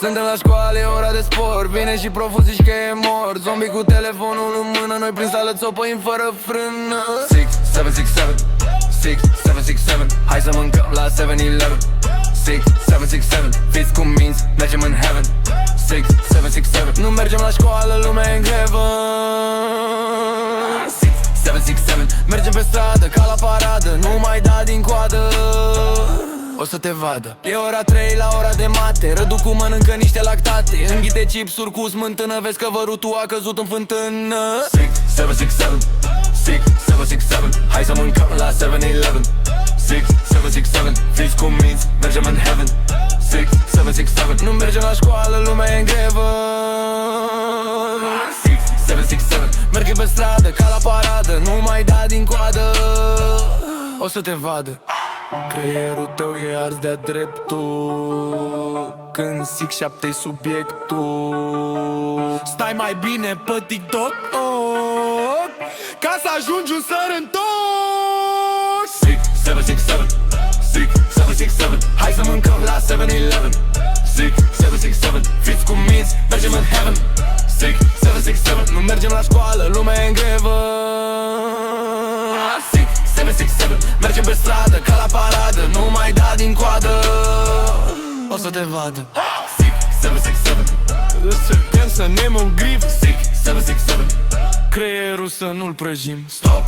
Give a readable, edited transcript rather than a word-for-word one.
Suntem la școală, e ora de sport. Vine și proful, zici că e mort. Zombie cu telefonul în mână, noi prin sală țopăim fără frână. 6, 7, 6, 7 6, 7, 6, 7 Hai să mâncăm la 7-Eleven 6, 7, 6, 7 Fiți cu minți, mergem în heaven 6, 7, 6, 7 Nu mergem la școală, lumea e în heaven 6, 7, 6, 7 Mergem pe stradă, ca la paradă Nu mai da din coadă o să te vadă. E ora 3 la ora de mate. Rădu cu mănâncă niște lactate. Înghite chipsuri cu smântână. Vezi că vărutul a căzut în fântână. 6, 7, 6, 7 6, 7, 6, 7 Hai să mâncăm la 7-Eleven 6, 7, 6, 7 Fiți cu minți, mergem în heaven 6, 7, 6, 7 Nu mergem la școală, lumea e în grevă 6, 7, 6, 7 Mergem pe stradă, ca la paradă Nu mai da din coadă o să te vadă. Creierul tău e ars de-a dreptul Când zic 7 subiectul Stai mai bine pe TikTok ca să ajungi un sărântoc 6, 7, 6, 7 6, 7, 6, 7 Hai să mâncăm la 7-Eleven 6, 7, 6, 7 Fiți cu minți, mergem în heaven 6, 7, 6, 7 Nu mergem la școală, lumea e în grevă 6, 7, 6, 7 Mergem pe stradă, ca la paradă Nu mai da din coadă o să te vadă 6, 7, 6, 7 Încercăm să ne mă grip 6, 7, 6, 7 Creierul să nu-l prăjim Stop